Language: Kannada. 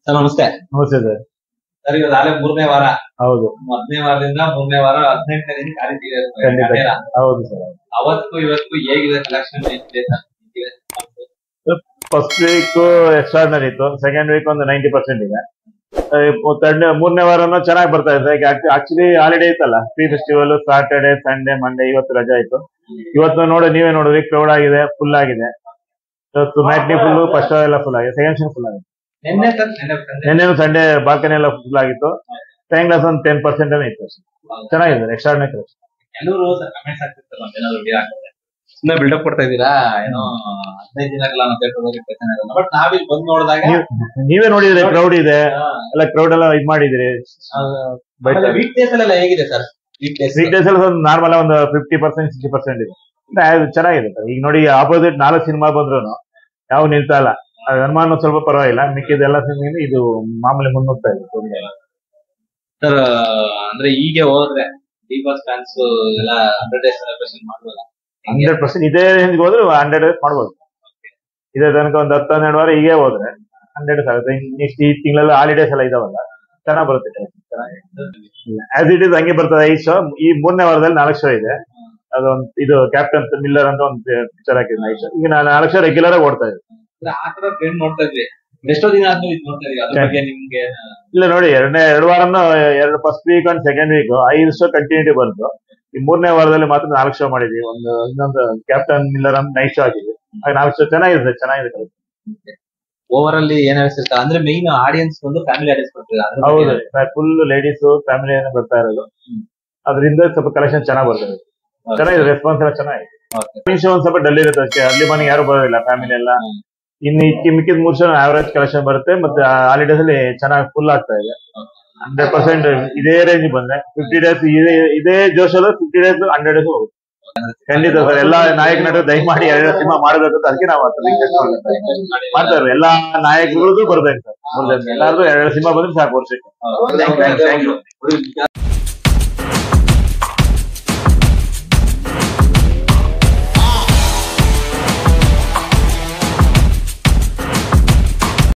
ಸರ್ ನಮಸ್ತೆ. ನಮಸ್ತೆ ಸರ್. ಸರ್ ಇವತ್ತು ನಾಳೆ 3ನೇ ವಾರ. ಹೌದು. ಮೊದಲನೇ ವಾರದಿಂದ 3ನೇ ವಾರ 18ನೇ ದಿನ ಖಂಡಿತ. ಹೌದು ಸರ್. ಅವತ್ತು ಇವತ್ತು ಹೇಗಿದೆ ಕಲೆಕ್ಷನ್? ಫಸ್ಟ್ ವೀಕ್ ಎಕ್ಸ್ಟ್ರಾರ್ಡಿನರಿ ಇತ್ತು. ಸೆಕೆಂಡ್ ವೀಕ್ ಒಂದು 90% ಇದೆ. ಮೂರನೇ ವಾರನೂ ಚೆನ್ನಾಗಿ ಬರ್ತಾ ಇದೆ. ಆಕ್ಚುಲಿ ಹಾಲಿಡೇ ಇತ್ತಲ್ಲ, pre festival, Saturday, Sunday, Monday, ಇವತ್ತು ರಜಾ ಆಯ್ತು. ಇವತ್ತು ನೀವೇ ನೋಡಿದ್ರಿ, ಕ್ರೌಡ್ ಆಗಿದೆ, ಫುಲ್ ಆಗಿದೆ. ಇವತ್ತು ಮ್ಯಾಟ್ನಿ ಫುಲ್, ಫಸ್ಟ್ ಎಲ್ಲ ಫುಲ್ ಆಗಿದೆ, ಸೆಕೆಂಡ್ ಶೋ ಫುಲ್ ಆಗಿದೆ. ನಿನ್ನೆ ಸಂಡೇ ಬಾಲ್ಕನಿ ಎಲ್ಲ ಫುಲ್ ಆಗಿತ್ತು. ಸೆಕೆಂಡ್ ಕ್ಲಾಸ್ ಒಂದು 10% ಇತ್ತು. ಚೆನ್ನಾಗಿದೆ, ಎಕ್ಸ್ಟ್ರಾರ್ಡಿನರಿ ಕಲೆಕ್ಷನ್. ಎಲ್ಲರೂ ಕಮೆಂಟ್ಸ್ ಆಗ್ತಿರ್ತಾರೆ, ಸುಮ್ಮನೆ ಬಿಲ್ಡಪ್ ಕೊಡ್ತಾ ಇದ್ದೀರಾ ಏನೋ 15 ದಿನಗಳ ಬಟ್ ನಾವಿಲ್ಲಿ ಬಂದು ನೋಡಿದಾಗ ನೀವೇ ನೋಡಿದ್ರೆ ಕ್ರೌಡ್ ಇದೆ, ಎಲ್ಲ ಕ್ರೌಡ್ ಎಲ್ಲ ಇದ್ ಮಾಡಿದ್ರಿ. ವೀಕ್ ಡೇಸ್ ಎಲ್ಲ ಹೇಗಿದೆ ಸರ್? ವೀಕ್ ಡೇಸ್ ಎಲ್ಲ ಒಂದು ನಾರ್ಮಲ್ ಒಂದು 50% 60% ಇದೆ. ಚೆನ್ನಾಗಿದೆ ಸರ್. ಈಗ ನೋಡಿ, ಆಪೋಸಿಟ್ 4 ಸಿನಿಮಾ ಬಂದ್ರು ಯಾವ ನಿಲ್ತಾ ಇಲ್ಲ. ಹನುಮಾನ ಸ್ವಲ್ಪ ಪರವಾಗಿಲ್ಲ, ಮಿಕ್ಕಿದೆಲ್ಲ ಸಿನಿಮಾ ಇದು ಮಾಮೂಲಿ ಮುನ್ನುಗ್ತಾ ಇದೆ ಸರ್. ಅಂದ್ರೆ ಹೀಗೆ ಹೋದ್ರೆ ಬಿಗ್ ಬಾಸ್ ಫ್ಯಾನ್ಸ್ ಎಲ್ಲ 100 ಡೇಸ್ ಸೆಲೆಬ್ರೇಷನ್ ಮಾಡ್ಬೋದಾ? 100% ಇದೇ ರೇಂಜ್ ಹೋದ್ರೆ 100 ಡೇಸ್ ಮಾಡ್ಬೋದು. ಇದೇ ತನಕ ಒಂದು 10-12 ವಾರ ಹೀಗೆ ಹೋದ್ರೆ 100 ಡೇಸ್ ಆಗುತ್ತೆ. ನೆಕ್ಸ್ಟ್ ಈ ತಿಂಗಳಲ್ಲಿ ಹಾಲಿಡೇಸ್ ಎಲ್ಲ ಇದಾವಲ್ಲ, ಚೆನ್ನಾಗ್ ಬರುತ್ತೆ. ಆಸ್ ಇಟ್ ಇಸ್ ಹಂಗೆ ಬರ್ತದೆ. 5 ಶೋ ಈ 3ನೇ ವಾರದಲ್ಲಿ 4 ಶೋ ಇದೆ. ಅದೊಂದು ಇದು ಕ್ಯಾಪ್ಟನ್ ಮಿಲ್ಲರ್ ಅಂತ ಒಂದು ಪಿಕ್ಚರ್ ಹಾಕಿದ್ 5 ಶೋ. ಈಗ 4 ಶೋ ರೆಗ್ಯುಲರ್ ಆಗಿ ಓಡ್ತಾ ಇದೆ. ಆತರ ಟ್ರೆಂಡ್ ನೋಡ್ತಾ ಇದ್ವಿ, ಎಷ್ಟೋ ದಿನ ಆದ್ಮೇಲೆ ಇದು ನೋಡ್ತಾ ಇದೀವಿ. ಅದ್ರ ಬಗ್ಗೆ ನಿಮ್ಗೆ ಇಲ್ಲ ನೋಡಿ, 2 ವಾರನೂ first week and second week 5 show continuity ಬಂತು. ಈ 3ನೇ ವಾರದಲ್ಲಿ ಮಾತ್ರ 4 ಶೋ ಮಾಡಿದ್ವಿ. ಇನ್ನೊಂದು ಕ್ಯಾಪ್ಟನ್ ಮಿಲ್ಲರ್ ಅಂತ ನೈಟ್ ಶೋ ಆಗಿದ್ವಿ. 4 ಶೋ ಚೆನ್ನಾಗಿದೆ. ಓವರ್ ಅಲ್ಲಿ ಏನ್ ಅನಿಸುತ್ತೆ ಅಂದ್ರೆ ಮೈನ್ ಆಡಿಯನ್ಸ್ ಒಂದು ಫ್ಯಾಮಿಲಿ ಆಡಿಯನ್ಸ್ ಬರ್ತಾರೆ. ಹೌದು, ಫುಲ್ ಲೇಡೀಸ್ ಫ್ಯಾಮಿಲಿ ಬರ್ತಾ ಇರೋದು. ಅದರಿಂದ ಸ್ವಲ್ಪ ಕಲೆಕ್ಷನ್ ಚೆನ್ನಾಗಿ ಬರ್ತದೆ. ಚೆನ್ನಾಗಿದೆ, ರೆಸ್ಪಾನ್ಸ್ ಎಲ್ಲ ಚೆನ್ನಾಗಿದೆ. ಶೋ ಒಂದ್ ಸ್ವಲ್ಪ ಡಲ್ ಇರುತ್ತೆ ಅಷ್ಟೇ. ಅರ್ಲಿ ಮಾರ್ನಿಂಗ್ ಯಾರು ಬರೋದಿಲ್ಲ, ಫ್ಯಾಮಿಲಿ ಎಲ್ಲ. ಇನ್ನು ಮಿಕ್ಕಿದ 3 ಶೋ ಆವರೇಜ್ ಕಲೆಕ್ಷನ್ ಬರುತ್ತೆ. ಮತ್ತೆ ಹಾಲಿಡೇಸ್ ಅಲ್ಲಿ ಚೆನ್ನಾಗಿ ಫುಲ್ ಆಗ್ತಾ ಇದೆ. 100% ಇದೇ ರೇಂಜ್ ಬಂದ್ರೆ 50 ಡೇಸ್ ಇದೇ ಜೋಶಲ್ಲಿ 50 ಡೇಸ್ 100 ಡೇಸ್ ಹೋಗುತ್ತೆ. ಖಂಡಿತ ಸರ್. ಎಲ್ಲಾ ನಾಯಕ ನಟರು ದಯಮಾಡಿ 2 ಸಿನಿಮಾ ಮಾಡಬೇಕು ಅಂತ ಅದಕ್ಕೆ ನಾವು ಮಾಡ್ತಾರೆ. ಎಲ್ಲಾ ನಾಯಕರಿಗೂ ಬರ್ಬೇಕು ಸರ್. ಎಲ್ಲಾದ್ರೂ 2 ಸಿನಿಮಾ ಬಂದ್ರೆ ಸಾಕು ವರ್ಷಕ್ಕೆ.